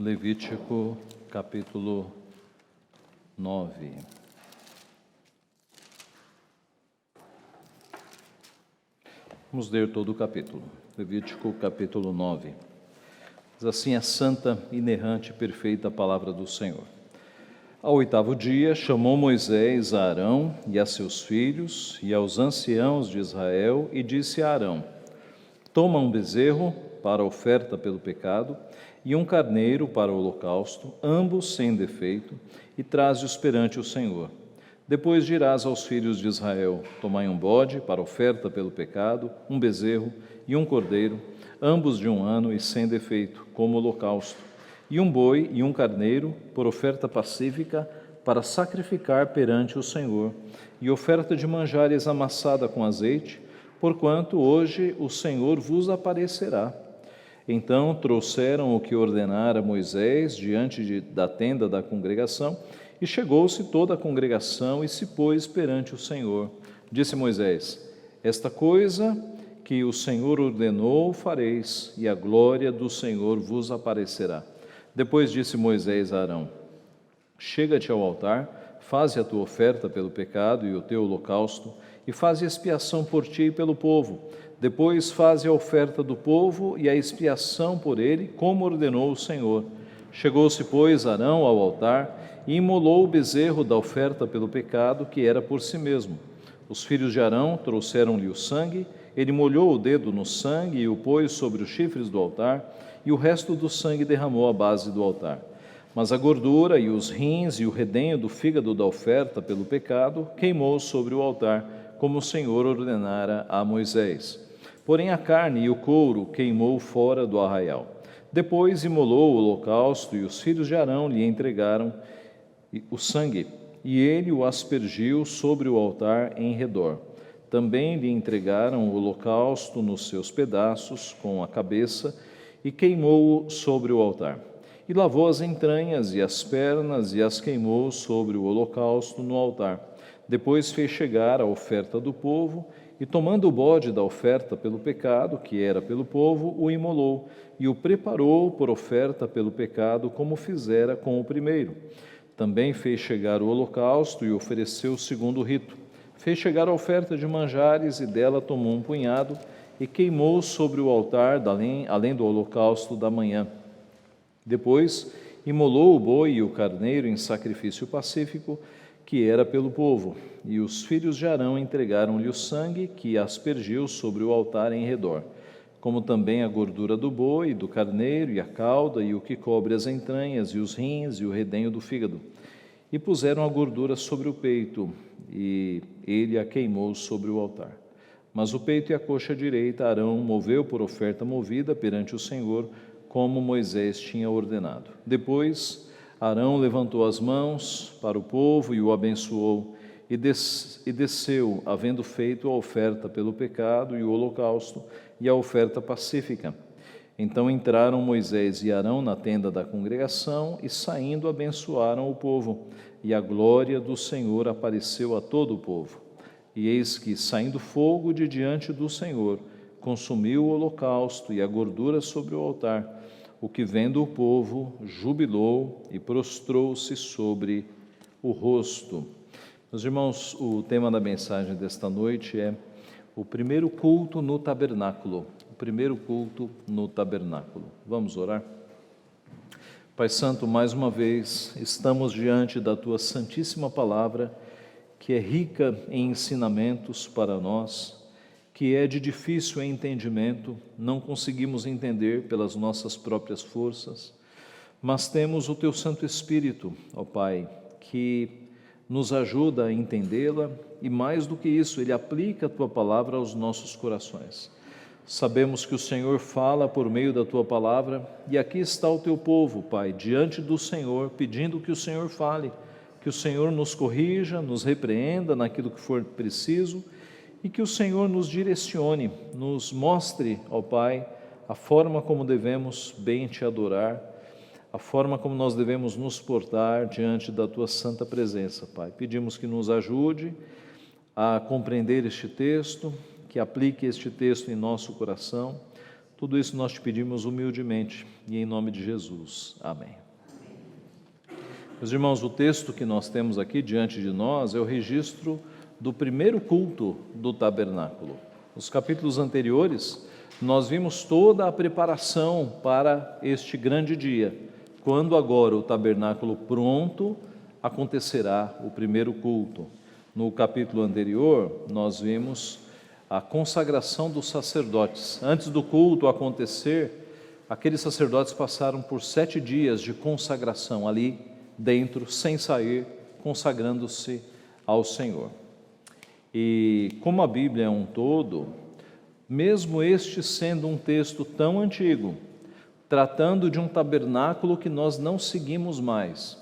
Levítico, capítulo 9. Vamos ler todo o capítulo. Levítico, capítulo 9. Diz assim a santa, inerrante e perfeita palavra do Senhor. Ao 8º dia, chamou Moisés a Arão e a seus filhos e aos anciãos de Israel e disse a Arão: Toma um bezerro para oferta pelo pecado e um carneiro para o holocausto, ambos sem defeito, e traze-os perante o Senhor. Depois dirás aos filhos de Israel: Tomai um bode para oferta pelo pecado, um bezerro e um cordeiro, ambos de 1 ano e sem defeito, como holocausto, e um boi e um carneiro por oferta pacífica para sacrificar perante o Senhor, e oferta de manjares amassada com azeite, porquanto hoje o Senhor vos aparecerá. Então trouxeram o que ordenara Moisés diante da tenda da congregação, e chegou-se toda a congregação e se pôs perante o Senhor. Disse Moisés: Esta coisa que o Senhor ordenou fareis, e a glória do Senhor vos aparecerá. Depois disse Moisés a Arão: Chega-te ao altar, faze a tua oferta pelo pecado e o teu holocausto, e faze expiação por ti e pelo povo. Depois faze a oferta do povo e a expiação por ele, como ordenou o Senhor. Chegou-se, pois, Arão ao altar e imolou o bezerro da oferta pelo pecado, que era por si mesmo. Os filhos de Arão trouxeram-lhe o sangue, ele molhou o dedo no sangue e o pôs sobre os chifres do altar, e o resto do sangue derramou à base do altar. Mas a gordura e os rins e o redenho do fígado da oferta pelo pecado queimou sobre o altar, como o Senhor ordenara a Moisés. Porém a carne e o couro queimou fora do arraial. Depois imolou o holocausto, e os filhos de Arão lhe entregaram o sangue, e ele o aspergiu sobre o altar em redor. Também lhe entregaram o holocausto nos seus pedaços, com a cabeça, e queimou-o sobre o altar. E lavou as entranhas e as pernas, e as queimou sobre o holocausto no altar. Depois fez chegar a oferta do povo, e tomando o bode da oferta pelo pecado, que era pelo povo, o imolou, e o preparou por oferta pelo pecado, como fizera com o primeiro. Também fez chegar o holocausto e ofereceu o segundo rito. Fez chegar a oferta de manjares, e dela tomou um punhado, e queimou sobre o altar, além do holocausto da manhã. Depois imolou o boi e o carneiro em sacrifício pacífico, que era pelo povo, e os filhos de Arão entregaram-lhe o sangue, que aspergiu sobre o altar em redor, como também a gordura do boi, do carneiro, e a cauda, e o que cobre as entranhas, e os rins, e o redenho do fígado. E puseram a gordura sobre o peito, e ele a queimou sobre o altar. Mas o peito e a coxa direita Arão moveu por oferta movida perante o Senhor, como Moisés tinha ordenado. Depois Arão levantou as mãos para o povo e o abençoou, e desceu, havendo feito a oferta pelo pecado e o holocausto e a oferta pacífica. Então entraram Moisés e Arão na tenda da congregação e, saindo, abençoaram o povo, e a glória do Senhor apareceu a todo o povo. E eis que, saindo fogo de diante do Senhor, consumiu o holocausto e a gordura sobre o altar, o que, vendo o povo, jubilou e prostrou-se sobre o rosto. Meus irmãos, o tema da mensagem desta noite é o primeiro culto no tabernáculo. O primeiro culto no tabernáculo. Vamos orar? Pai Santo, mais uma vez estamos diante da Tua santíssima palavra, que é rica em ensinamentos para nós, que é de difícil entendimento, não conseguimos entender pelas nossas próprias forças, mas temos o Teu Santo Espírito, ó Pai, que nos ajuda a entendê-la e, mais do que isso, Ele aplica a Tua palavra aos nossos corações. Sabemos que o Senhor fala por meio da Tua palavra, e aqui está o Teu povo, Pai, diante do Senhor, pedindo que o Senhor fale, que o Senhor nos corrija, nos repreenda naquilo que for preciso, e que o Senhor nos direcione, nos mostre, ó Pai, a forma como devemos bem Te adorar, a forma como nós devemos nos portar diante da Tua santa presença, Pai. Pedimos que nos ajude a compreender este texto, que aplique este texto em nosso coração, Tudo isso nós te pedimos humildemente e em nome de Jesus. Amém. Meus irmãos, o texto que nós temos aqui diante de nós é o registro do primeiro culto do tabernáculo. Nos capítulos anteriores, nós vimos toda a preparação para este grande dia, quando agora o tabernáculo pronto, acontecerá o primeiro culto. No capítulo anterior, nós vimos a consagração dos sacerdotes. Antes do culto acontecer, aqueles sacerdotes passaram por 7 dias de consagração ali dentro, sem sair, consagrando-se ao Senhor. E como a Bíblia é um todo, mesmo este sendo um texto tão antigo, tratando de um tabernáculo que nós não seguimos mais,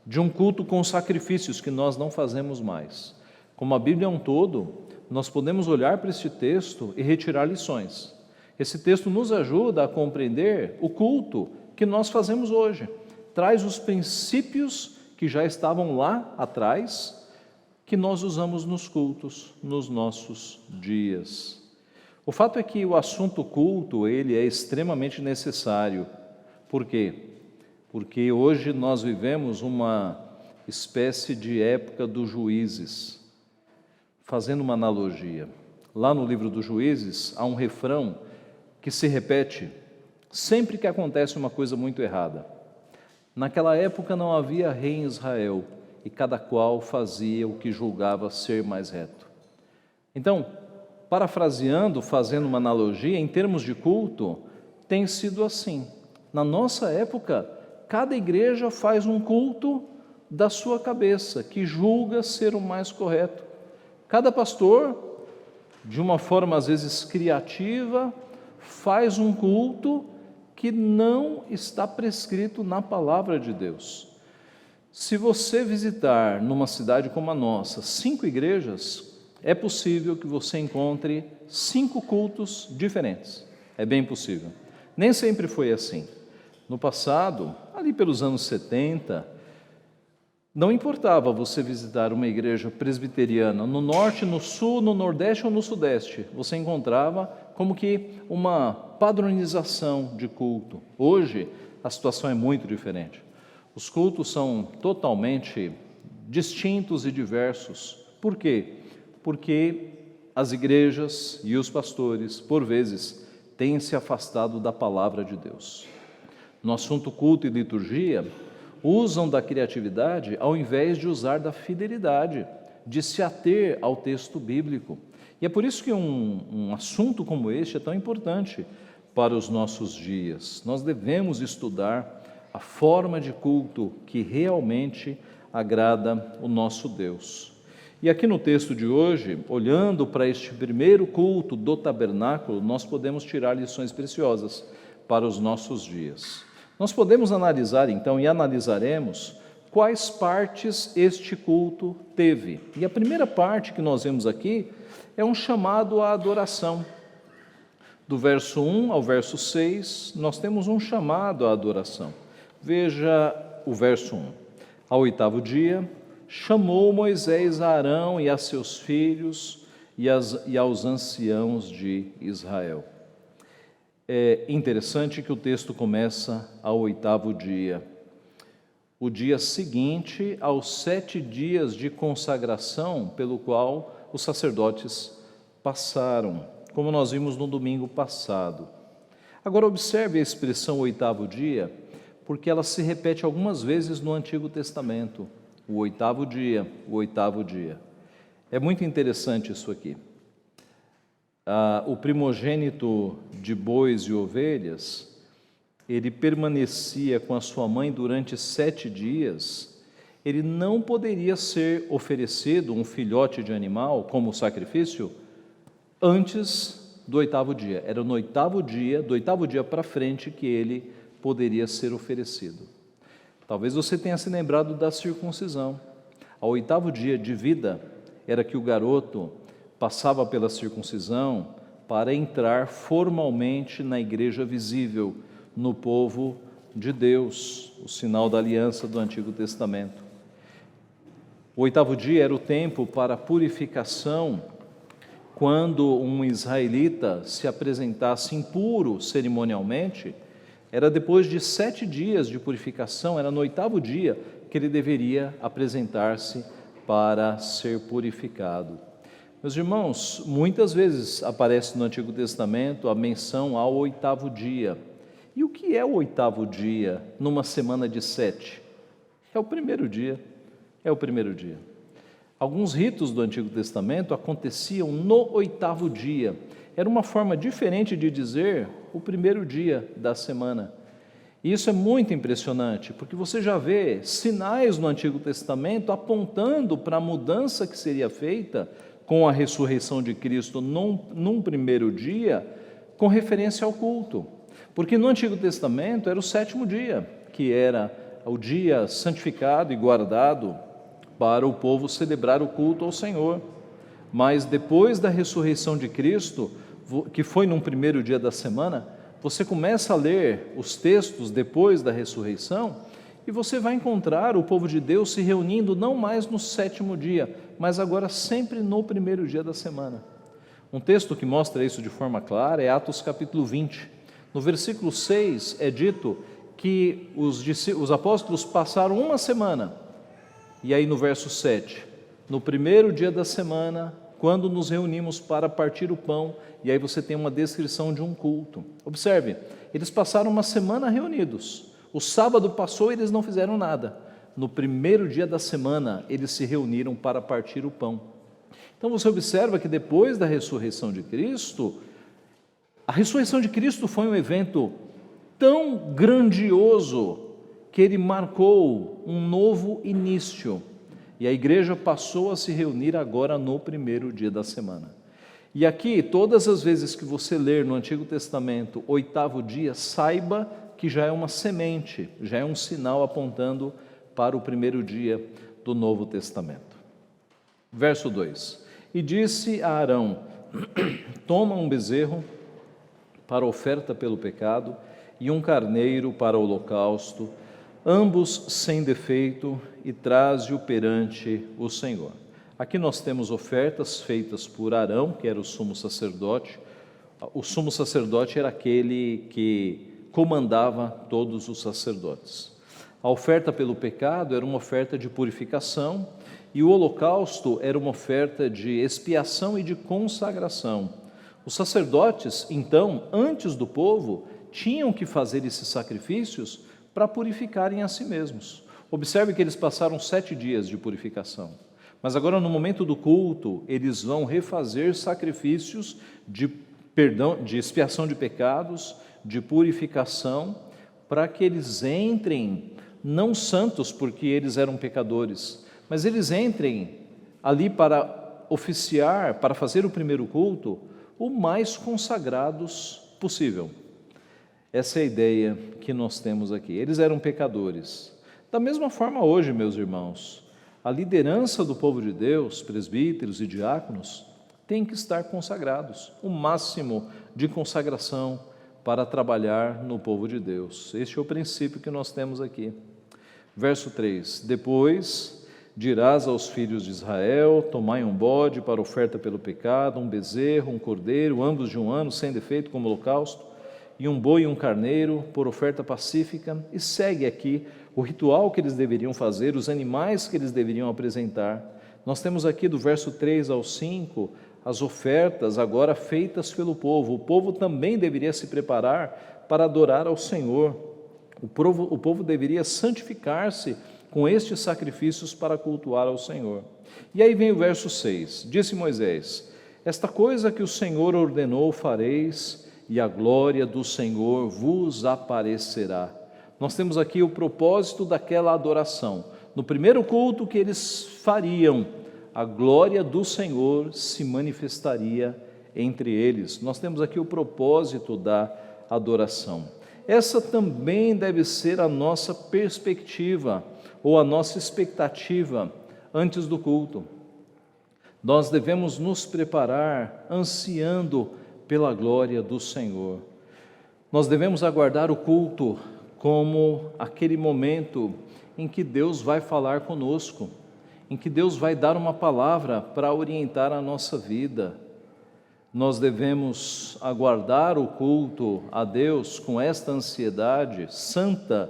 de um culto com sacrifícios que nós não fazemos mais, como a Bíblia é um todo, nós podemos olhar para este texto e retirar lições. Esse texto nos ajuda a compreender o culto que nós fazemos hoje, traz os princípios que já estavam lá atrás, que nós usamos nos cultos, nos nossos dias. O fato é que o assunto culto, ele é extremamente necessário. Por quê? Porque hoje nós vivemos uma espécie de época dos juízes. Fazendo uma analogia, lá no livro dos Juízes há um refrão que se repete sempre que acontece uma coisa muito errada. Naquela época não havia rei em Israel, e cada qual fazia o que julgava ser mais reto. Então, parafraseando, fazendo uma analogia, em termos de culto, tem sido assim. Na nossa época, cada igreja faz um culto da sua cabeça, que julga ser o mais correto. Cada pastor, de uma forma às vezes criativa, faz um culto que não está prescrito na palavra de Deus. Se você visitar numa cidade como a nossa 5 igrejas, é possível que você encontre 5 cultos diferentes. É bem possível. Nem sempre foi assim. No passado, ali pelos anos 70, não importava você visitar uma igreja presbiteriana no norte, no sul, no nordeste ou no sudeste. Você encontrava como que uma padronização de culto. Hoje, a situação é muito diferente. Os cultos são totalmente distintos e diversos. Por quê? Porque as igrejas e os pastores, por vezes, têm se afastado da palavra de Deus. No assunto culto e liturgia, usam da criatividade ao invés de usar da fidelidade, de se ater ao texto bíblico. E é por isso que um assunto como este é tão importante para os nossos dias. Nós devemos estudar a forma de culto que realmente agrada o nosso Deus. E aqui no texto de hoje, olhando para este primeiro culto do tabernáculo, nós podemos tirar lições preciosas para os nossos dias. Nós podemos analisar então, e analisaremos, quais partes este culto teve. E a primeira parte que nós vemos aqui é um chamado à adoração. Do verso 1 ao verso 6, nós temos um chamado à adoração. Veja o verso 1. Ao 8º dia, chamou Moisés a Arão e a seus filhos e aos anciãos de Israel. É interessante que o texto começa ao 8º dia, o dia seguinte aos 7 dias de consagração pelo qual os sacerdotes passaram, como nós vimos no domingo passado. Agora observe a expressão 8º dia, porque ela se repete algumas vezes no Antigo Testamento. O 8º dia, o 8º dia. É muito interessante isso aqui. O primogênito de bois e ovelhas, ele permanecia com a sua mãe durante 7 dias, ele não poderia ser oferecido um filhote de animal como sacrifício antes do 8º dia. Era no 8º dia, do 8º dia para frente, que ele poderia ser oferecido. Talvez você tenha se lembrado da circuncisão. Ao 8º dia de vida, era que o garoto passava pela circuncisão para entrar formalmente na igreja visível, no povo de Deus, o sinal da aliança do Antigo Testamento. O 8º dia era o tempo para a purificação quando um israelita se apresentasse impuro cerimonialmente, era depois de 7 dias de purificação, era no 8º dia que ele deveria apresentar-se para ser purificado. Meus irmãos, muitas vezes aparece no Antigo Testamento a menção ao 8º dia. E o que é o 8º dia numa semana de 7? É o primeiro dia, é o primeiro dia. Alguns ritos do Antigo Testamento aconteciam no 8º dia. Era uma forma diferente de dizer o primeiro dia da semana. E isso é muito impressionante, porque você já vê sinais no Antigo Testamento apontando para a mudança que seria feita com a ressurreição de Cristo num primeiro dia, com referência ao culto. Porque no Antigo Testamento era o 7º dia, que era o dia santificado e guardado para o povo celebrar o culto ao Senhor. Mas depois da ressurreição de Cristo, que foi num primeiro dia da semana, você começa a ler os textos depois da ressurreição e você vai encontrar o povo de Deus se reunindo não mais no 7º dia, mas agora sempre no primeiro dia da semana. Um texto que mostra isso de forma clara é Atos capítulo 20. No versículo 6 é dito que os apóstolos passaram uma semana, e aí no verso 7, no primeiro dia da semana, quando nos reunimos para partir o pão, e aí você tem uma descrição de um culto. Observe, eles passaram uma semana reunidos, o sábado passou e eles não fizeram nada. No primeiro dia da semana, eles se reuniram para partir o pão. Então você observa que depois da ressurreição de Cristo, a ressurreição de Cristo foi um evento tão grandioso que ele marcou um novo início. E a igreja passou a se reunir agora no primeiro dia da semana. E aqui, todas as vezes que você ler no Antigo Testamento, 8º dia, saiba que já é uma semente, já é um sinal apontando para o primeiro dia do Novo Testamento. Verso 2: E disse a Arão: Toma um bezerro para oferta pelo pecado e um carneiro para o holocausto, ambos sem defeito, e traze-o perante o Senhor. Aqui nós temos ofertas feitas por Arão, que era o sumo sacerdote. O sumo sacerdote era aquele que comandava todos os sacerdotes. A oferta pelo pecado era uma oferta de purificação e o holocausto era uma oferta de expiação e de consagração. Os sacerdotes, então, antes do povo, tinham que fazer esses sacrifícios para purificarem a si mesmos. Observe que eles passaram 7 dias de purificação, mas agora no momento do culto, eles vão refazer sacrifícios de perdão, de expiação de pecados, de purificação, para que eles entrem, não santos porque eles eram pecadores, mas eles entrem ali para oficiar, para fazer o primeiro culto, o mais consagrados possível. Essa é a ideia que nós temos aqui. Eles eram pecadores. Da mesma forma hoje, meus irmãos, a liderança do povo de Deus, presbíteros e diáconos, tem que estar consagrados, o máximo de consagração para trabalhar no povo de Deus. Este é o princípio que nós temos aqui. Verso 3: Depois dirás aos filhos de Israel: tomai um bode para oferta pelo pecado, um bezerro, um cordeiro, ambos de um ano, sem defeito, como holocausto, e um boi e um carneiro por oferta pacífica, e segue aqui o ritual que eles deveriam fazer, os animais que eles deveriam apresentar. Nós temos aqui do verso 3 ao 5, as ofertas agora feitas pelo povo. O povo também deveria se preparar para adorar ao Senhor. O povo deveria santificar-se com estes sacrifícios para cultuar ao Senhor. E aí vem o verso 6, disse Moisés: esta coisa que o Senhor ordenou fareis, e a glória do Senhor vos aparecerá. Nós temos aqui o propósito daquela adoração. No primeiro culto que eles fariam, a glória do Senhor se manifestaria entre eles. Nós temos aqui o propósito da adoração. Essa também deve ser a nossa perspectiva, ou a nossa expectativa antes do culto. Nós devemos nos preparar ansiando pela glória do Senhor. Nós devemos aguardar o culto como aquele momento em que Deus vai falar conosco, em que Deus vai dar uma palavra para orientar a nossa vida. Nós devemos aguardar o culto a Deus com esta ansiedade santa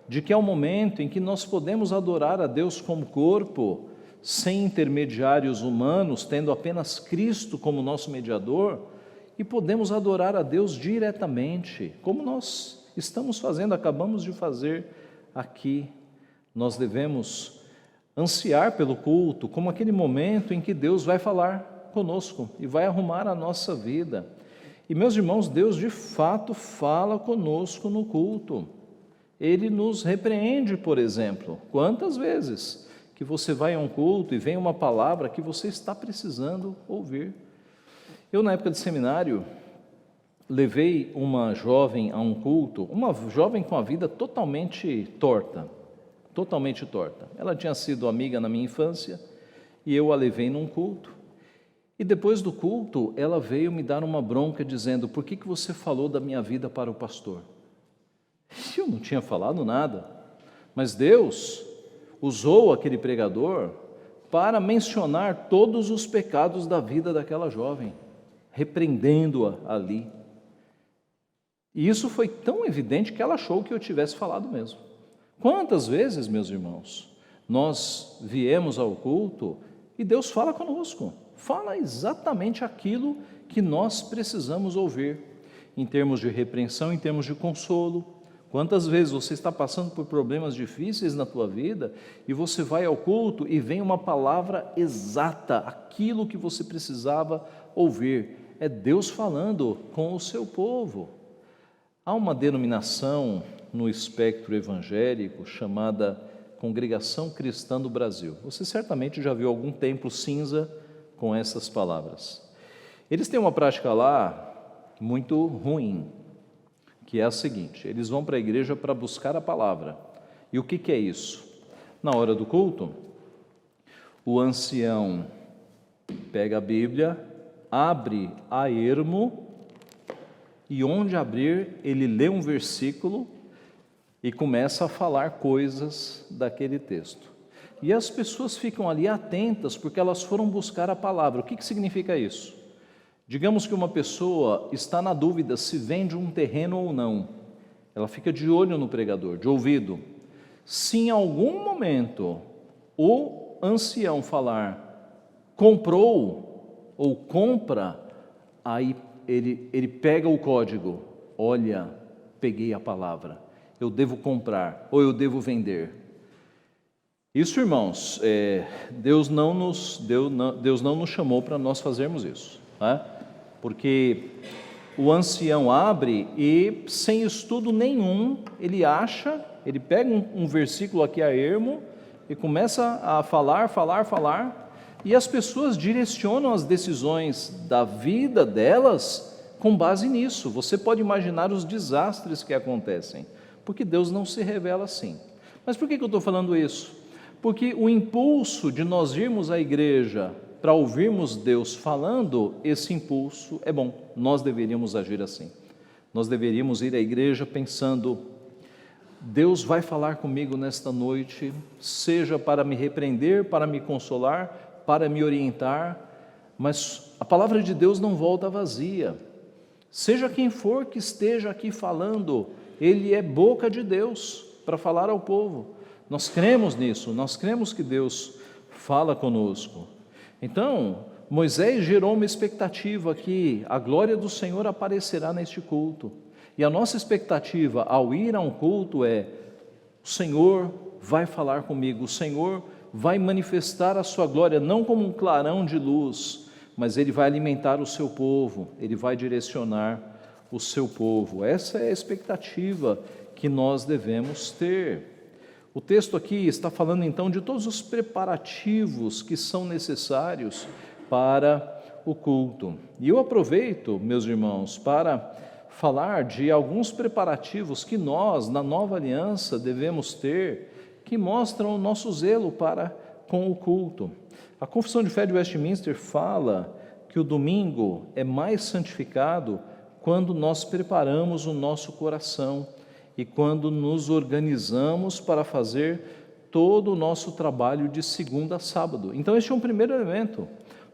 de que é o momento em que nós podemos adorar a Deus como corpo, sem intermediários humanos, tendo apenas Cristo como nosso mediador, e podemos adorar a Deus diretamente, como nós estamos fazendo, acabamos de fazer aqui. Nós devemos ansiar pelo culto como aquele momento em que Deus vai falar conosco e vai arrumar a nossa vida. E, meus irmãos, Deus de fato fala conosco no culto. Ele nos repreende, por exemplo. Quantas vezes que você vai a um culto e vem uma palavra que você está precisando ouvir? Eu, na época de seminário, levei uma jovem a um culto, uma jovem com a vida totalmente torta. Ela tinha sido amiga na minha infância e eu a levei num culto. E depois do culto, ela veio me dar uma bronca dizendo: por que você falou da minha vida para o pastor? Eu não tinha falado nada, mas Deus usou aquele pregador para mencionar todos os pecados da vida daquela jovem, repreendendo-a ali. E isso foi tão evidente que ela achou que eu tivesse falado mesmo. Quantas vezes, meus irmãos, nós viemos ao culto e Deus fala conosco, fala exatamente aquilo que nós precisamos ouvir, em termos de repreensão, em termos de consolo. Quantas vezes você está passando por problemas difíceis na tua vida e você vai ao culto e vem uma palavra exata, aquilo que você precisava ouvir. É Deus falando com o seu povo. Há uma denominação no espectro evangélico chamada Congregação Cristã do Brasil. Você certamente já viu algum templo cinza com essas palavras. Eles têm uma prática lá muito ruim, que é a seguinte: eles vão para a igreja para buscar a palavra. E o que é isso? Na hora do culto, o ancião pega a Bíblia, abre a ermo, e onde abrir, ele lê um versículo e começa a falar coisas daquele texto. E as pessoas ficam ali atentas porque elas foram buscar a palavra. O que significa isso? Digamos que uma pessoa está na dúvida se vende um terreno ou não. Ela fica de olho no pregador, de ouvido. Se em algum momento o ancião falar comprou ou compra, aí ele pega o código: olha, peguei a palavra, eu devo comprar ou eu devo vender. Isso, irmãos, Deus não nos chamou para nós fazermos isso, né? Porque o ancião abre e, sem estudo nenhum, ele pega um versículo aqui a ermo e começa a falar, e as pessoas direcionam as decisões da vida delas com base nisso. Você pode imaginar os desastres que acontecem, porque Deus não se revela assim. Mas por que eu estou falando isso? Porque o impulso de nós irmos à igreja para ouvirmos Deus falando, esse impulso é bom, nós deveríamos agir assim. Nós deveríamos ir à igreja pensando: Deus vai falar comigo nesta noite, seja para me repreender, para me consolar, para me orientar, mas a palavra de Deus não volta vazia. Seja quem for que esteja aqui falando, ele é boca de Deus para falar ao povo. Nós cremos nisso, nós cremos que Deus fala conosco. Então, Moisés gerou uma expectativa que a glória do Senhor aparecerá neste culto. E a nossa expectativa ao ir a um culto é: o Senhor vai falar comigo, o Senhor vai manifestar a sua glória, não como um clarão de luz, mas Ele vai alimentar o seu povo, Ele vai direcionar o seu povo. Essa é a expectativa que nós devemos ter. O texto aqui está falando então de todos os preparativos que são necessários para o culto. E eu aproveito, meus irmãos, para falar de alguns preparativos que nós, na nova aliança, devemos ter, que mostram o nosso zelo para com o culto. A Confissão de Fé de Westminster fala que o domingo é mais santificado quando nós preparamos o nosso coração e quando nos organizamos para fazer todo o nosso trabalho de segunda a sábado. Então este é um primeiro elemento.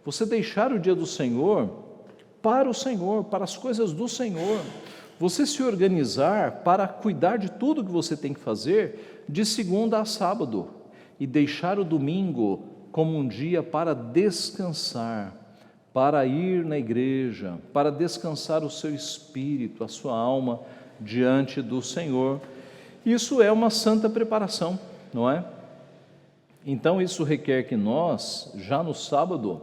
Você deixar o dia do Senhor para o Senhor, para as coisas do Senhor. Você se organizar para cuidar de tudo que você tem que fazer de segunda a sábado e deixar o domingo como um dia para descansar, para ir na igreja, para descansar o seu espírito, a sua alma diante do Senhor. Isso é uma santa preparação, não é? Então isso requer que nós, já no sábado,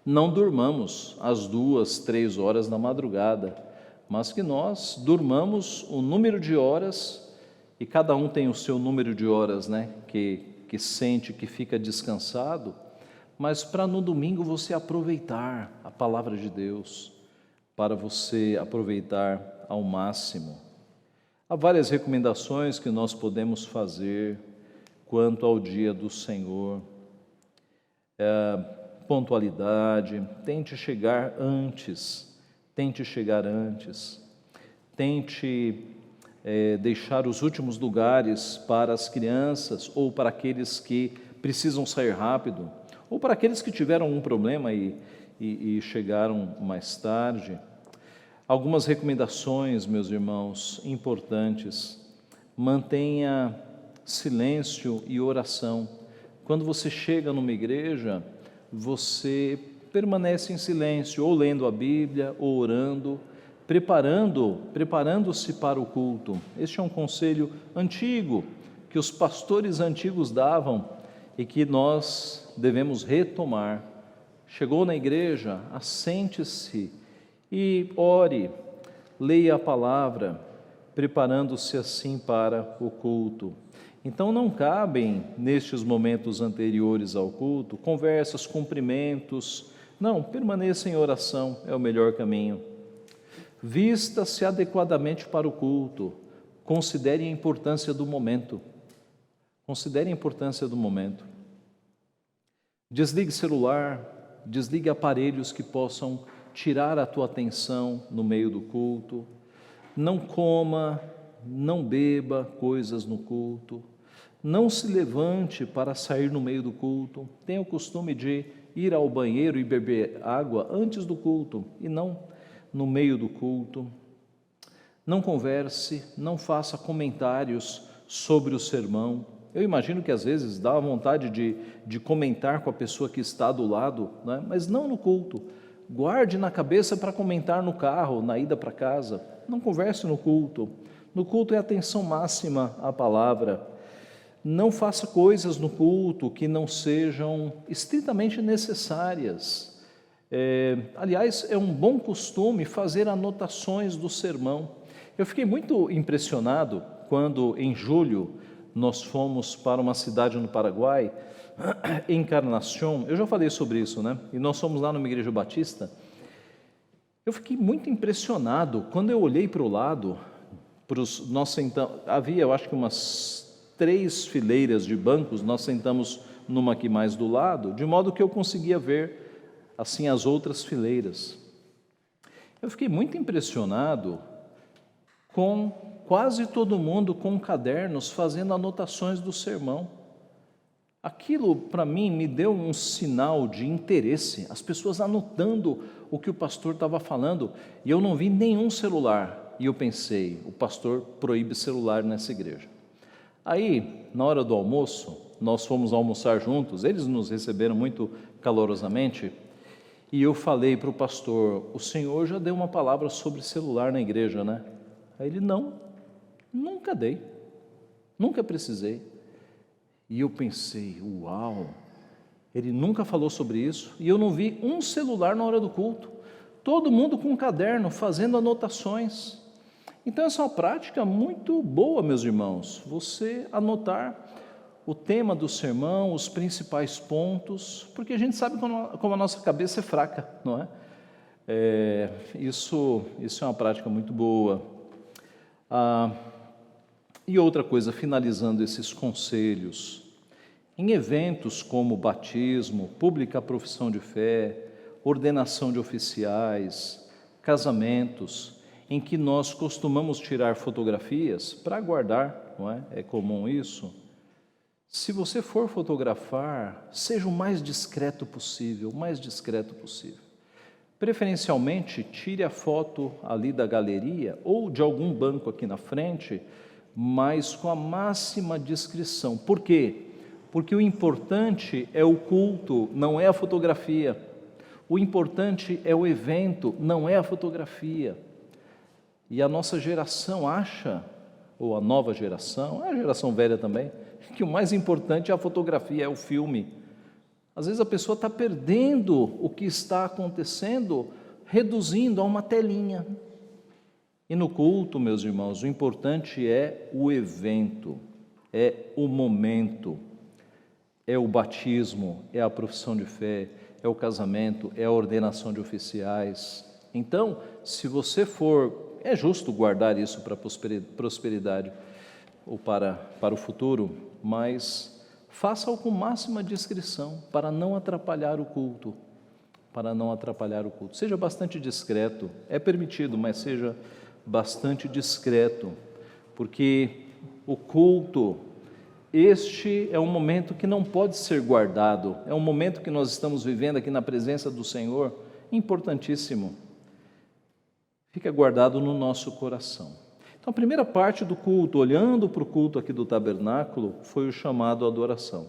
não durmamos às 2, 3 horas da madrugada, mas que nós durmamos o número de horas, e cada um tem o seu número de horas, né, que sente que fica descansado, mas para no domingo você aproveitar a palavra de Deus, para você aproveitar ao máximo. Há várias recomendações que nós podemos fazer quanto ao dia do Senhor. Pontualidade, tente chegar antes, tente deixar os últimos lugares para as crianças ou para aqueles que precisam sair rápido, ou para aqueles que tiveram um problema e chegaram mais tarde. Algumas recomendações, meus irmãos, importantes. Mantenha silêncio e oração. Quando você chega numa igreja, você permanece em silêncio, ou lendo a Bíblia, ou orando, preparando-se para o culto. Este é um conselho antigo, que os pastores antigos davam e que nós devemos retomar. Chegou na igreja, assente-se e ore, leia a palavra, preparando-se assim para o culto. Então não cabem, nestes momentos anteriores ao culto, conversas, cumprimentos. Não, permaneça em oração, é o melhor caminho. Vista-se adequadamente para o culto. Considere a importância do momento. Considere a importância do momento. Desligue celular, desligue aparelhos que possam tirar a tua atenção no meio do culto. Não coma, não beba coisas no culto. Não se levante para sair no meio do culto. Tenha o costume de ir ao banheiro e beber água antes do culto e não no meio do culto. Não converse, não faça comentários sobre o sermão. Eu imagino que às vezes dá vontade de comentar com a pessoa que está do lado, né? Mas não no culto. Guarde na cabeça para comentar no carro, na ida para casa. Não converse no culto. No culto é atenção máxima à palavra. Não faça coisas no culto que não sejam estritamente necessárias. Aliás, é um bom costume fazer anotações do sermão. Eu fiquei muito impressionado quando, em julho, nós fomos para uma cidade no Paraguai, Encarnación. Eu já falei sobre isso, né? E nós fomos lá numa igreja batista. Eu fiquei muito impressionado quando eu olhei para o lado, havia, eu acho que umas 3 fileiras de bancos, nós sentamos numa aqui mais do lado, de modo que eu conseguia ver assim as outras fileiras. Eu fiquei muito impressionado com quase todo mundo com cadernos fazendo anotações do sermão. Aquilo para mim me deu um sinal de interesse, as pessoas anotando o que o pastor estava falando, e eu não vi nenhum celular, e eu pensei, o pastor proíbe celular nessa igreja. Aí, na hora do almoço, nós fomos almoçar juntos, eles nos receberam muito calorosamente, e eu falei para o pastor, o senhor já deu uma palavra sobre celular na igreja, né? Aí ele, não, nunca dei, nunca precisei. E eu pensei, uau, ele nunca falou sobre isso, e eu não vi um celular na hora do culto, todo mundo com um caderno, fazendo anotações. Então essa é uma prática muito boa, meus irmãos, você anotar o tema do sermão, os principais pontos, porque a gente sabe como a nossa cabeça é fraca, não é? Isso é uma prática muito boa. E outra coisa, finalizando esses conselhos, em eventos como batismo, pública profissão de fé, ordenação de oficiais, casamentos, em que nós costumamos tirar fotografias para guardar, não é? É comum isso. Se você for fotografar, seja o mais discreto possível, Preferencialmente, tire a foto ali da galeria ou de algum banco aqui na frente, mas com a máxima discrição. Por quê? Porque o importante é o culto, não é a fotografia. O importante é o evento, não é a fotografia. E a nossa geração acha, ou a nova geração, a geração velha também, que o mais importante é a fotografia, é o filme. Às vezes a pessoa está perdendo o que está acontecendo, reduzindo a uma telinha. E no culto, meus irmãos, o importante é o evento, é o momento, é o batismo, é a profissão de fé, é o casamento, é a ordenação de oficiais. Então, se você for, é justo guardar isso para a prosperidade ou para o futuro, mas faça-o com máxima discrição, para não atrapalhar o culto, Seja bastante discreto, é permitido, mas seja bastante discreto, porque o culto, este é um momento que não pode ser guardado, é um momento que nós estamos vivendo aqui na presença do Senhor, importantíssimo, fica guardado no nosso coração. Então, a primeira parte do culto, olhando para o culto aqui do tabernáculo, foi o chamado à adoração.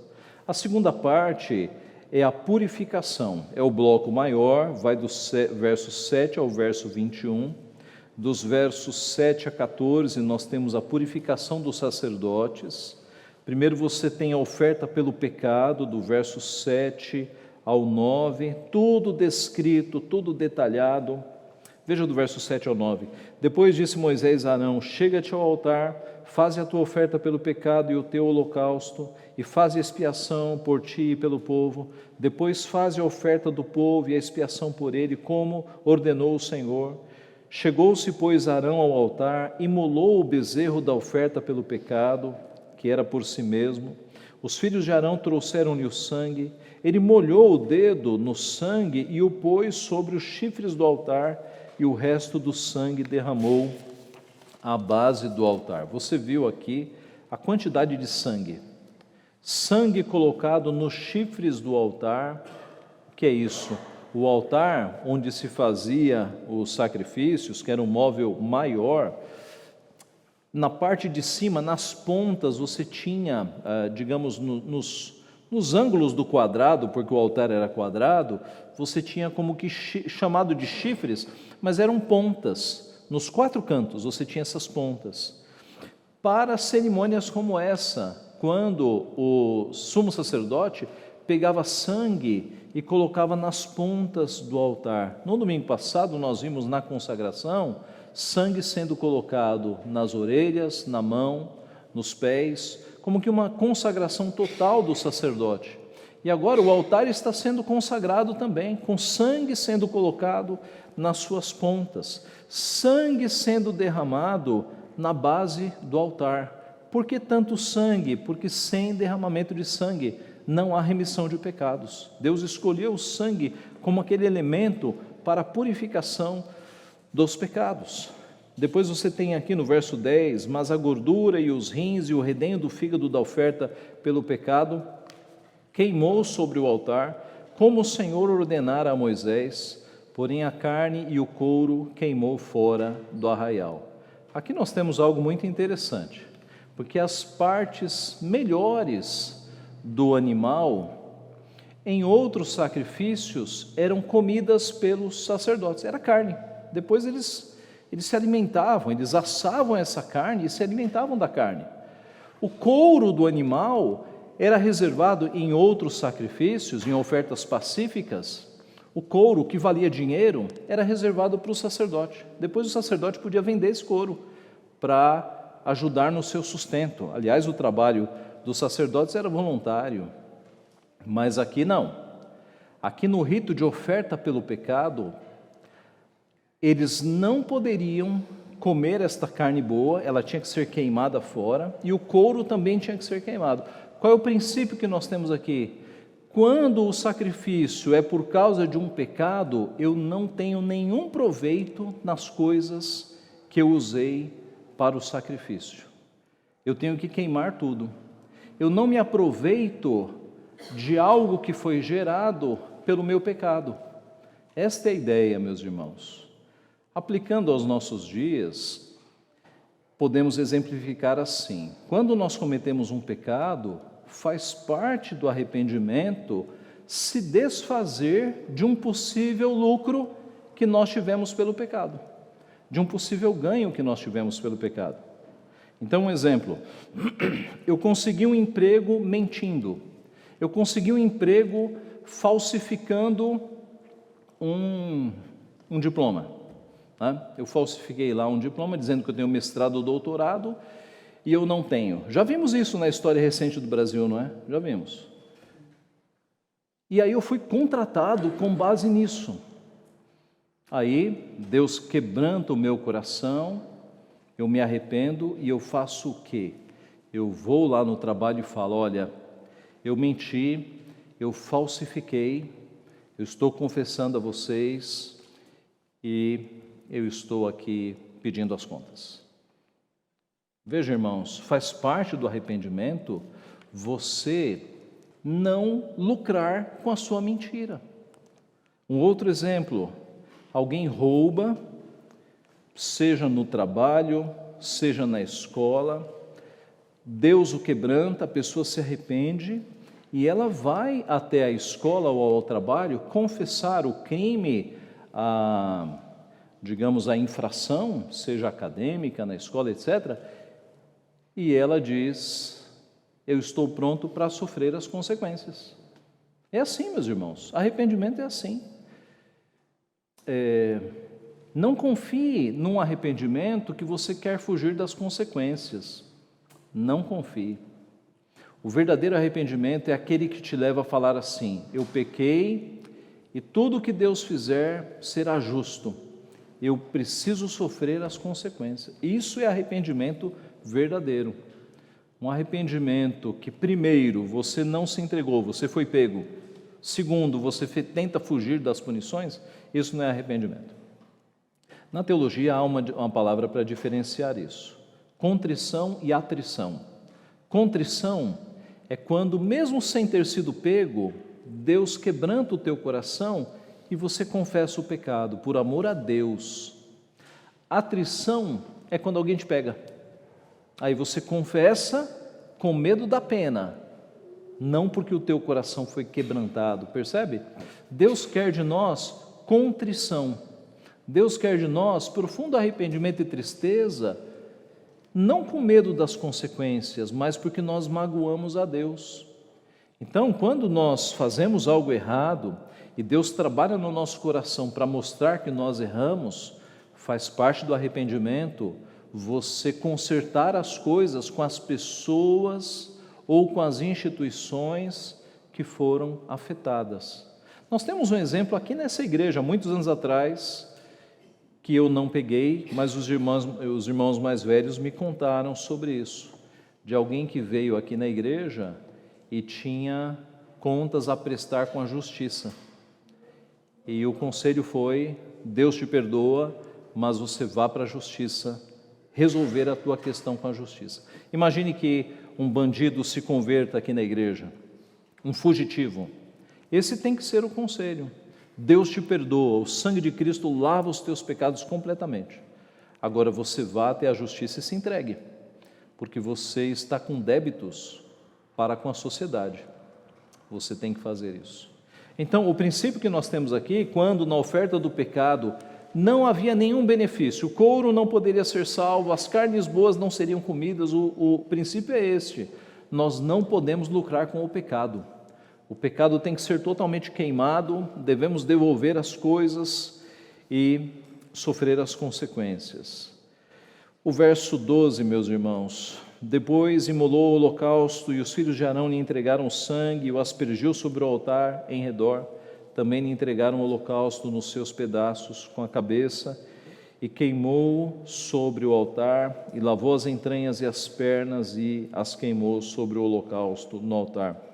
A segunda parte é a purificação, é o bloco maior, vai do verso 7 ao verso 21. Dos versos 7 a 14, nós temos a purificação dos sacerdotes. Primeiro você tem a oferta pelo pecado, do verso 7 ao 9, tudo descrito, tudo detalhado. Veja do verso 7 ao 9. Depois disse Moisés a Arão: chega-te ao altar, faze a tua oferta pelo pecado e o teu holocausto, e faze expiação por ti e pelo povo. Depois faze a oferta do povo e a expiação por ele, como ordenou o Senhor. Chegou-se, pois, Arão ao altar, imolou o bezerro da oferta pelo pecado, que era por si mesmo. Os filhos de Arão trouxeram-lhe o sangue. Ele molhou o dedo no sangue e o pôs sobre os chifres do altar, e o resto do sangue derramou à base do altar. Você viu aqui a quantidade de sangue. Sangue colocado nos chifres do altar. O que é isso? O altar onde se fazia os sacrifícios, que era um móvel maior, na parte de cima, nas pontas, você tinha, digamos, nos ângulos do quadrado, porque o altar era quadrado, você tinha como que chamado de chifres, mas eram pontas. Nos 4 cantos você tinha essas pontas. Para cerimônias como essa, quando o sumo sacerdote pegava sangue e colocava nas pontas do altar. No domingo passado nós vimos na consagração, sangue sendo colocado nas orelhas, na mão, nos pés, como que uma consagração total do sacerdote. E agora o altar está sendo consagrado também, com sangue sendo colocado nas suas pontas, sangue sendo derramado na base do altar. Por que tanto sangue? Porque sem derramamento de sangue não há remissão de pecados. Deus escolheu o sangue como aquele elemento para a purificação dos pecados. Depois você tem aqui no verso 10, mas a gordura e os rins e o redenho do fígado da oferta pelo pecado queimou sobre o altar, como o Senhor ordenara a Moisés, porém a carne e o couro queimou fora do arraial. Aqui nós temos algo muito interessante, porque as partes melhores do animal, em outros sacrifícios, eram comidas pelos sacerdotes, era carne. Depois eles se alimentavam, eles assavam essa carne e se alimentavam da carne. O couro do animal era reservado em outros sacrifícios, em ofertas pacíficas. O couro, que valia dinheiro, era reservado para o sacerdote. Depois o sacerdote podia vender esse couro para ajudar no seu sustento. Aliás, o trabalho dos sacerdotes era voluntário, mas aqui não. Aqui no rito de oferta pelo pecado, eles não poderiam comer esta carne boa, ela tinha que ser queimada fora, e o couro também tinha que ser queimado. Qual é o princípio que nós temos aqui? Quando o sacrifício é por causa de um pecado, eu não tenho nenhum proveito nas coisas que eu usei para o sacrifício. Eu tenho que queimar tudo. Eu não me aproveito de algo que foi gerado pelo meu pecado. Esta é a ideia, meus irmãos. Aplicando aos nossos dias, podemos exemplificar assim: quando nós cometemos um pecado, faz parte do arrependimento se desfazer de um possível lucro que nós tivemos pelo pecado, de um possível ganho que nós tivemos pelo pecado. Então, um exemplo: eu consegui um emprego mentindo, eu consegui um emprego falsificando um diploma. Eu falsifiquei lá um diploma dizendo que eu tenho mestrado ou doutorado e eu não tenho. Já vimos isso na história recente do Brasil, não é? Já vimos. E aí eu fui contratado com base nisso. Aí Deus quebranta o meu coração, eu me arrependo e eu faço o quê? Eu vou lá no trabalho e falo: olha, eu menti, eu falsifiquei, eu estou confessando a vocês e eu estou aqui pedindo as contas. Veja, irmãos, faz parte do arrependimento você não lucrar com a sua mentira. Um outro exemplo: alguém rouba, seja no trabalho, seja na escola, Deus o quebranta, a pessoa se arrepende e ela vai até a escola ou ao trabalho confessar o crime, digamos, a infração, seja acadêmica, na escola, etc., e ela diz: eu estou pronto para sofrer as consequências. É assim, meus irmãos, arrependimento é assim. Não confie num arrependimento que você quer fugir das consequências. Não confie. O verdadeiro arrependimento é aquele que te leva a falar assim: eu pequei e tudo o que Deus fizer será justo. Eu preciso sofrer as consequências. Isso é arrependimento verdadeiro. Um arrependimento que, primeiro, você não se entregou, você foi pego. Segundo, você tenta fugir das punições. Isso não é arrependimento. Na teologia há uma palavra para diferenciar isso: contrição e atrição. Contrição é quando, mesmo sem ter sido pego, Deus quebranta o teu coração e você confessa o pecado por amor a Deus. Atrição é quando alguém te pega. Aí você confessa com medo da pena, não porque o teu coração foi quebrantado, percebe? Deus quer de nós contrição. Deus quer de nós profundo arrependimento e tristeza, não com medo das consequências, mas porque nós magoamos a Deus. Então, quando nós fazemos algo errado e Deus trabalha no nosso coração para mostrar que nós erramos, faz parte do arrependimento você consertar as coisas com as pessoas ou com as instituições que foram afetadas. Nós temos um exemplo aqui nessa igreja, muitos anos atrás, que eu não peguei, mas os irmãos mais velhos me contaram sobre isso, de alguém que veio aqui na igreja e tinha contas a prestar com a justiça. E o conselho foi: Deus te perdoa, mas você vá para a justiça resolver a tua questão com a justiça. Imagine que um bandido se converta aqui na igreja, um fugitivo. Esse tem que ser o conselho. Deus te perdoa, o sangue de Cristo lava os teus pecados completamente. Agora você vá até a justiça e se entregue, porque você está com débitos para com a sociedade. Você tem que fazer isso. Então, o princípio que nós temos aqui, quando na oferta do pecado não havia nenhum benefício, o couro não poderia ser salvo, as carnes boas não seriam comidas, o princípio é este: nós não podemos lucrar com o pecado. O pecado tem que ser totalmente queimado, devemos devolver as coisas e sofrer as consequências. O verso 12, meus irmãos: depois imolou o holocausto e os filhos de Arão lhe entregaram o sangue e o aspergiu sobre o altar em redor. Também lhe entregaram o holocausto nos seus pedaços com a cabeça e queimou sobre o altar e lavou as entranhas e as pernas e as queimou sobre o holocausto no altar.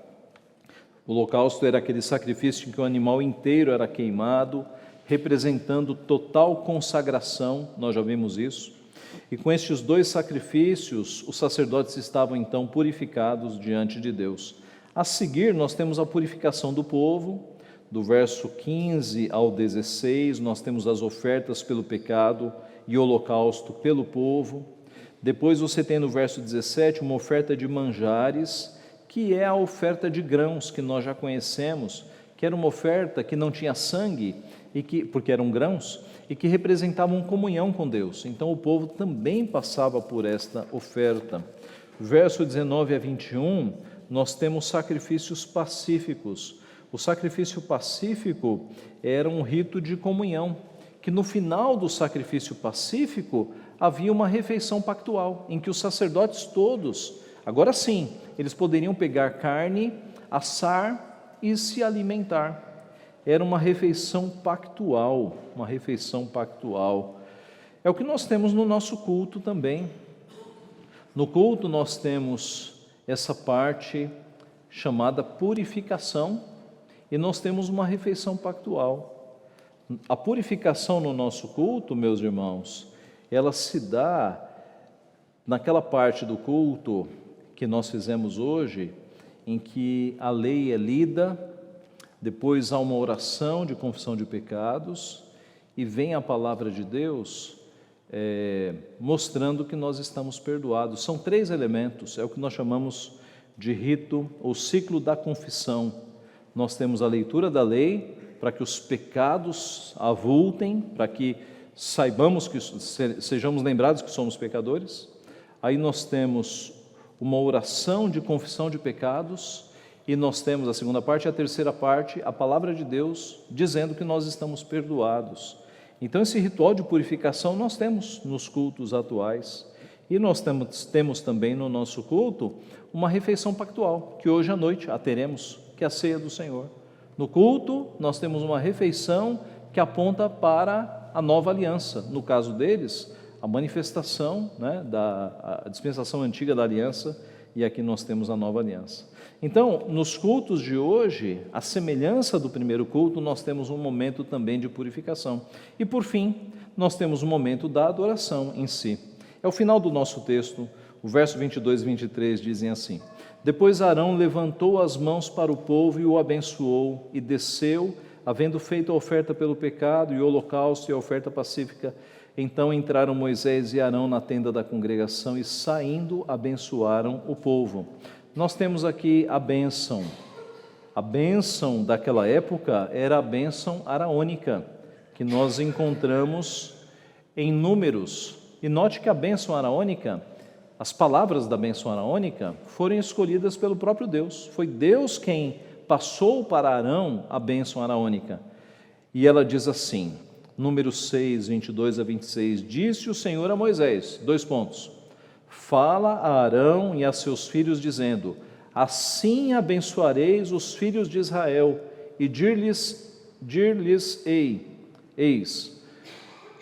O holocausto era aquele sacrifício em que o animal inteiro era queimado, representando total consagração, nós já vimos isso. E com estes dois sacrifícios, os sacerdotes estavam então purificados diante de Deus. A seguir, nós temos a purificação do povo, do verso 15 ao 16, nós temos as ofertas pelo pecado e holocausto pelo povo. Depois você tem no verso 17 uma oferta de manjares, que é a oferta de grãos que nós já conhecemos, que era uma oferta que não tinha sangue, porque eram grãos, e que representavam comunhão com Deus. Então o povo também passava por esta oferta. Verso 19 a 21, nós temos sacrifícios pacíficos. O sacrifício pacífico era um rito de comunhão, que no final do sacrifício pacífico havia uma refeição pactual, em que os sacerdotes todos, agora sim, eles poderiam pegar carne, assar e se alimentar. Era uma refeição pactual, uma refeição pactual. É o que nós temos no nosso culto também. No culto nós temos essa parte chamada purificação e nós temos uma refeição pactual. A purificação no nosso culto, meus irmãos, ela se dá naquela parte do culto que nós fizemos hoje, em que a lei é lida, depois há uma oração de confissão de pecados e vem a palavra de Deus mostrando que nós estamos perdoados. São 3 elementos, é o que nós chamamos de rito ou ciclo da confissão. Nós temos a leitura da lei para que os pecados avultem, para que saibamos que sejamos lembrados que somos pecadores. Aí nós temos uma oração de confissão de pecados e nós temos a segunda parte e a terceira parte, a palavra de Deus dizendo que nós estamos perdoados. Então esse ritual de purificação nós temos nos cultos atuais e nós temos também no nosso culto uma refeição pactual, que hoje à noite a teremos, que é a ceia do Senhor. No culto nós temos uma refeição que aponta para a nova aliança, no caso deles, a manifestação da dispensação antiga da aliança, e aqui nós temos a nova aliança. Então, nos cultos de hoje, a semelhança do primeiro culto, nós temos um momento também de purificação. E por fim, nós temos o momento da adoração em si. É o final do nosso texto, o verso 22 e 23 dizem assim: Depois Arão levantou as mãos para o povo e o abençoou, e desceu, havendo feito a oferta pelo pecado e o holocausto e a oferta pacífica. Então entraram Moisés e Arão na tenda da congregação e, saindo, abençoaram o povo. Nós temos aqui a bênção. A bênção daquela época era a bênção araônica, que nós encontramos em Números. E note que a bênção araônica, as palavras da bênção araônica, foram escolhidas pelo próprio Deus. Foi Deus quem passou para Arão a bênção araônica. E ela diz assim, Números 6, 22 a 26, Disse o Senhor a Moisés, : Fala a Arão e a seus filhos, dizendo: Assim abençoareis os filhos de Israel, e dir-lhes-ei: Eis,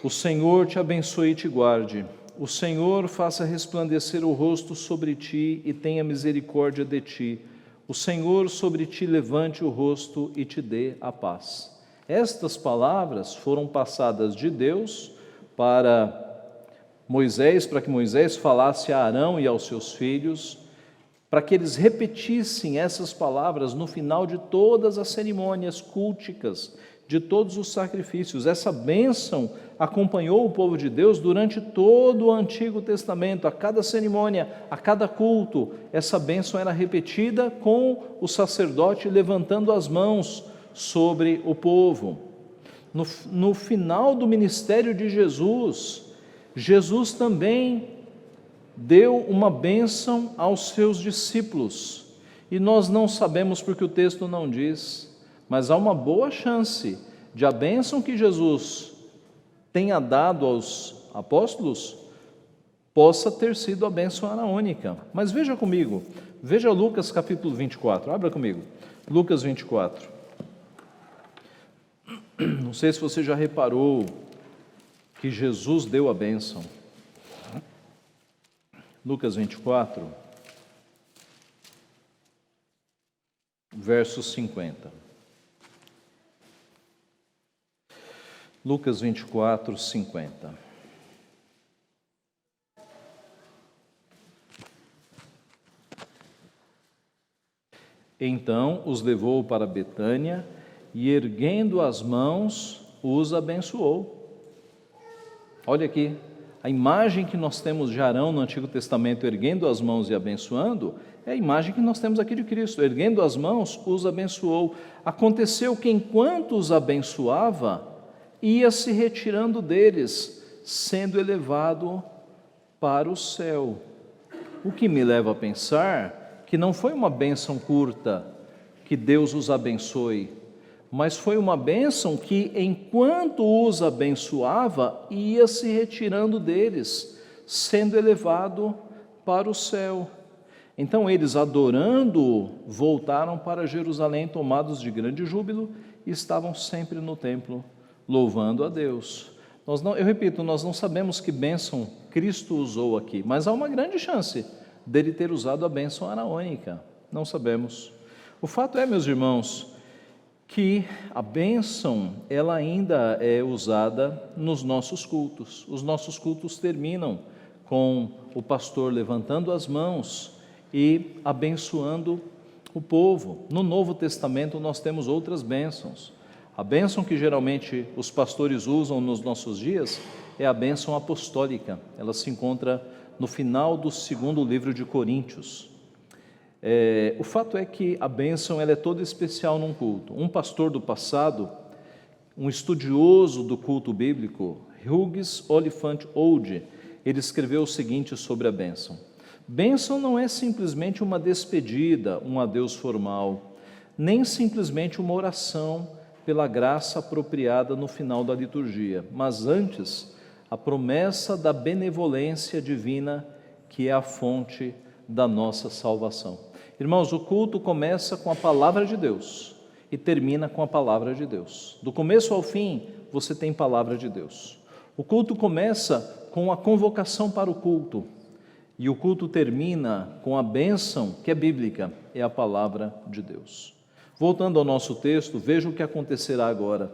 o Senhor te abençoe e te guarde. O Senhor faça resplandecer o rosto sobre ti e tenha misericórdia de ti. O Senhor sobre ti levante o rosto e te dê a paz. Estas palavras foram passadas de Deus para Moisés, para que Moisés falasse a Arão e aos seus filhos, para que eles repetissem essas palavras no final de todas as cerimônias culticas, de todos os sacrifícios. Essa bênção acompanhou o povo de Deus durante todo o Antigo Testamento. A cada cerimônia, a cada culto, essa bênção era repetida com o sacerdote levantando as mãos sobre o povo. No final do ministério de Jesus, Jesus também deu uma bênção aos seus discípulos, e nós não sabemos porque o texto não diz, mas há uma boa chance de a bênção que Jesus tenha dado aos apóstolos possa ter sido a bênção araônica. Mas veja comigo, veja Lucas capítulo 24, abra comigo, Lucas 24. Não sei se você já reparou que Jesus deu a bênção. Lucas 24, verso 50. Lucas 24, 50. Então os levou para Betânia e erguendo as mãos, os abençoou. Olha aqui, a imagem que nós temos de Arão no Antigo Testamento, erguendo as mãos e abençoando, é a imagem que nós temos aqui de Cristo, erguendo as mãos, os abençoou. Aconteceu que enquanto os abençoava, ia se retirando deles, sendo elevado para o céu. O que me leva a pensar que não foi uma bênção curta, que Deus os abençoe, mas foi uma bênção que, enquanto os abençoava, ia se retirando deles, sendo elevado para o céu. Então eles, adorando-o, voltaram para Jerusalém, tomados de grande júbilo, e estavam sempre no templo, louvando a Deus. Eu repito, nós não sabemos que bênção Cristo usou aqui, mas há uma grande chance dele ter usado a bênção araônica. Não sabemos. O fato é, meus irmãos, que a bênção, ela ainda é usada nos nossos cultos. Os nossos cultos terminam com o pastor levantando as mãos e abençoando o povo. No Novo Testamento nós temos outras bênçãos. A bênção que geralmente os pastores usam nos nossos dias é a bênção apostólica. Ela se encontra no final do 2º livro de Coríntios. O fato é que a bênção ela é toda especial num culto. Um pastor do passado, um estudioso do culto bíblico, Hughes Oliphant Old, ele escreveu o seguinte sobre a bênção: bênção não é simplesmente uma despedida, um adeus formal, nem simplesmente uma oração pela graça apropriada no final da liturgia, mas antes a promessa da benevolência divina, que é a fonte da nossa salvação. Irmãos, o culto começa com a palavra de Deus e termina com a palavra de Deus. Do começo ao fim, você tem palavra de Deus. O culto começa com a convocação para o culto e o culto termina com a bênção que é bíblica, é a palavra de Deus. Voltando ao nosso texto, veja o que acontecerá agora.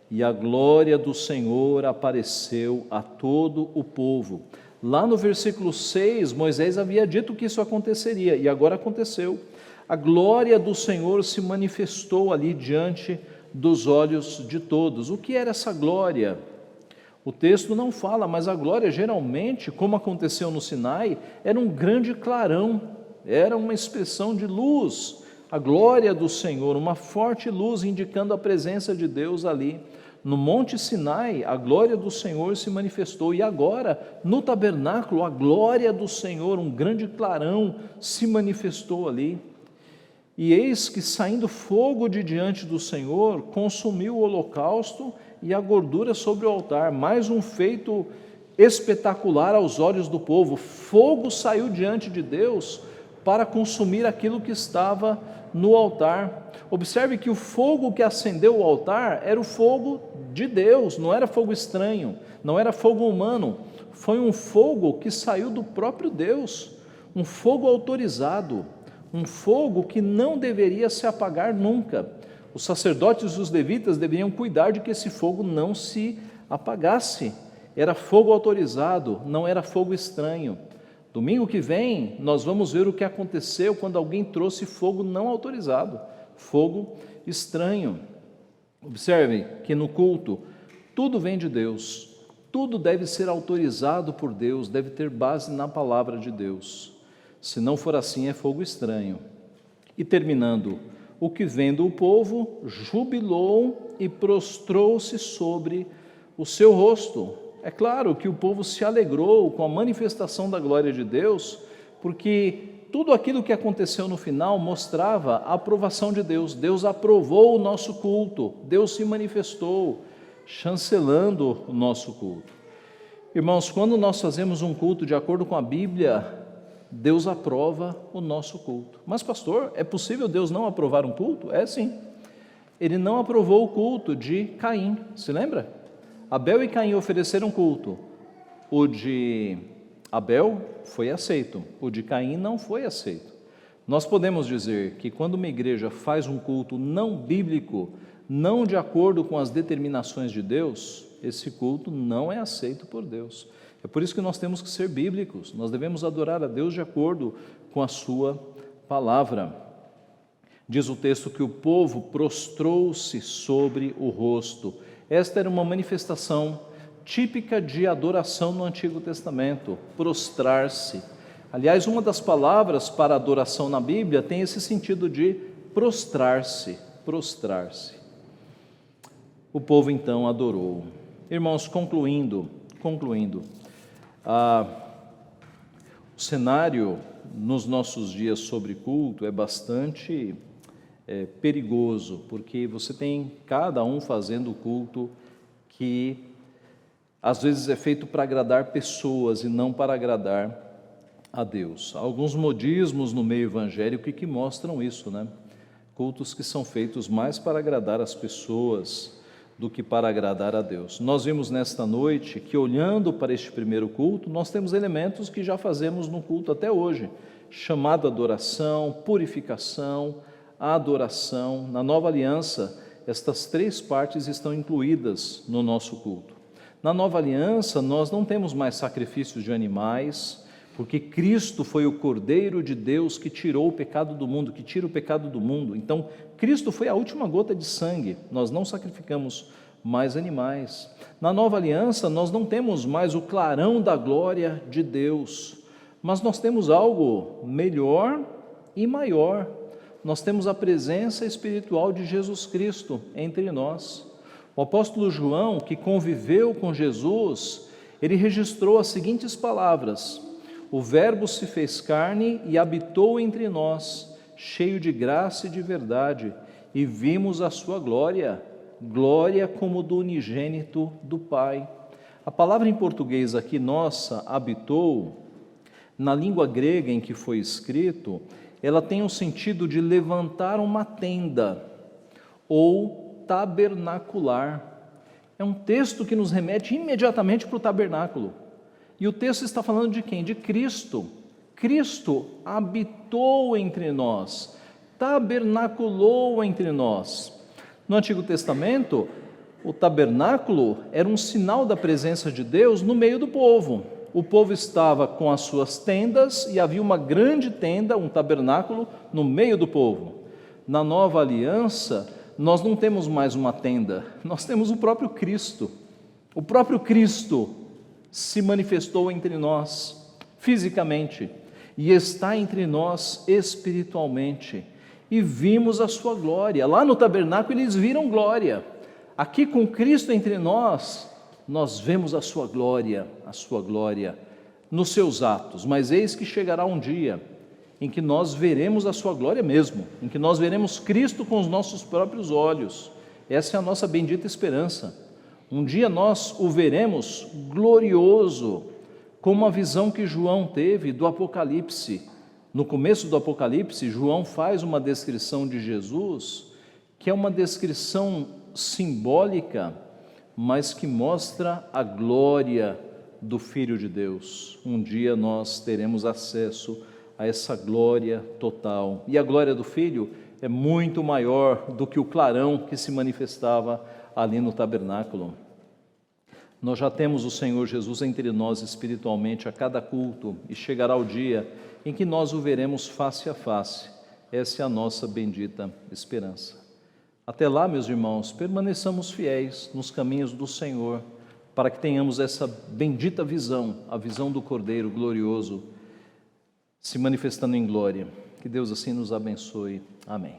E a glória do Senhor apareceu a todo o povo. Lá no versículo 6, Moisés havia dito que isso aconteceria, e agora aconteceu. A glória do Senhor se manifestou ali diante dos olhos de todos. O que era essa glória? O texto não fala, mas a glória geralmente, como aconteceu no Sinai, era um grande clarão, era uma expressão de luz. A glória do Senhor, uma forte luz indicando a presença de Deus ali. No Monte Sinai, a glória do Senhor se manifestou, e agora, no tabernáculo, a glória do Senhor, um grande clarão, se manifestou ali. E eis que, saindo fogo de diante do Senhor, consumiu o holocausto e a gordura sobre o altar. Mais um feito espetacular aos olhos do povo. Fogo saiu diante de Deus para consumir aquilo que estava no altar. Observe que o fogo que acendeu o altar era o fogo de Deus, não era fogo estranho, não era fogo humano, foi um fogo que saiu do próprio Deus, um fogo autorizado, um fogo que não deveria se apagar nunca. Os sacerdotes e os levitas deveriam cuidar de que esse fogo não se apagasse. Era fogo autorizado, não era fogo estranho. Domingo que vem, nós vamos ver o que aconteceu quando alguém trouxe fogo não autorizado, fogo estranho. Observe que no culto, tudo vem de Deus, tudo deve ser autorizado por Deus, deve ter base na palavra de Deus. Se não for assim, é fogo estranho. E terminando, o que vendo o povo, jubilou e prostrou-se sobre o seu rosto. É claro que o povo se alegrou com a manifestação da glória de Deus, porque tudo aquilo que aconteceu no final mostrava a aprovação de Deus. Deus aprovou o nosso culto, Deus se manifestou, chancelando o nosso culto. Irmãos, quando nós fazemos um culto de acordo com a Bíblia, Deus aprova o nosso culto. Mas pastor, é possível Deus não aprovar um culto? É sim. Ele não aprovou o culto de Caim, se lembra? Abel e Caim ofereceram culto. O de Abel foi aceito, o de Caim não foi aceito. Nós podemos dizer que quando uma igreja faz um culto não bíblico, não de acordo com as determinações de Deus, esse culto não é aceito por Deus. É por isso que nós temos que ser bíblicos, nós devemos adorar a Deus de acordo com a sua palavra. Diz o texto que o povo prostrou-se sobre o rosto. Esta era uma manifestação típica de adoração no Antigo Testamento, prostrar-se. Aliás, uma das palavras para adoração na Bíblia tem esse sentido de prostrar-se, prostrar-se. O povo então adorou. Irmãos, concluindo, o cenário nos nossos dias sobre culto é bastante perigoso, porque você tem cada um fazendo culto que às vezes é feito para agradar pessoas e não para agradar a Deus. Há alguns modismos no meio evangélico que mostram isso, né? Cultos que são feitos mais para agradar as pessoas do que para agradar a Deus. Nós vimos nesta noite que, olhando para este primeiro culto, nós temos elementos que já fazemos no culto até hoje, chamado adoração, purificação, adoração. Na nova aliança, estas três partes estão incluídas no nosso culto. Na nova aliança, nós não temos mais sacrifícios de animais, porque Cristo foi o Cordeiro de Deus que tirou o pecado do mundo, que tira o pecado do mundo. Então, Cristo foi a última gota de sangue, nós não sacrificamos mais animais. Na nova aliança, nós não temos mais o clarão da glória de Deus, mas nós temos algo melhor e maior. Nós temos a presença espiritual de Jesus Cristo entre nós. O apóstolo João, que conviveu com Jesus, ele registrou as seguintes palavras: o Verbo se fez carne e habitou entre nós, cheio de graça e de verdade, e vimos a sua glória, glória como do unigênito do Pai. A palavra em português aqui, nossa, habitou, na língua grega em que foi escrito, ela tem o sentido de levantar uma tenda ou tabernacular. É um texto que nos remete imediatamente para o tabernáculo. E o texto está falando de quem? De Cristo. Cristo habitou entre nós, tabernaculou entre nós. No Antigo Testamento, o tabernáculo era um sinal da presença de Deus no meio do povo. O povo estava com as suas tendas e havia uma grande tenda, um tabernáculo, no meio do povo. Na nova aliança, nós não temos mais uma tenda, nós temos o próprio Cristo. O próprio Cristo se manifestou entre nós fisicamente e está entre nós espiritualmente, e vimos a sua glória. Lá no tabernáculo eles viram glória. Aqui com Cristo entre nós, nós vemos a sua glória nos seus atos. Mas eis que chegará um dia em que nós veremos a sua glória mesmo, em que nós veremos Cristo com os nossos próprios olhos. Essa é a nossa bendita esperança. Um dia nós o veremos glorioso, como a visão que João teve do Apocalipse. No começo do Apocalipse, João faz uma descrição de Jesus, que é uma descrição simbólica, mas que mostra a glória do Filho de Deus. Um dia nós teremos acesso a essa glória total. E a glória do Filho é muito maior do que o clarão que se manifestava ali no tabernáculo. Nós já temos o Senhor Jesus entre nós espiritualmente a cada culto, e chegará o dia em que nós o veremos face a face. Essa é a nossa bendita esperança. Até lá, meus irmãos, permaneçamos fiéis nos caminhos do Senhor, para que tenhamos essa bendita visão, a visão do Cordeiro glorioso, se manifestando em glória. Que Deus assim nos abençoe. Amém.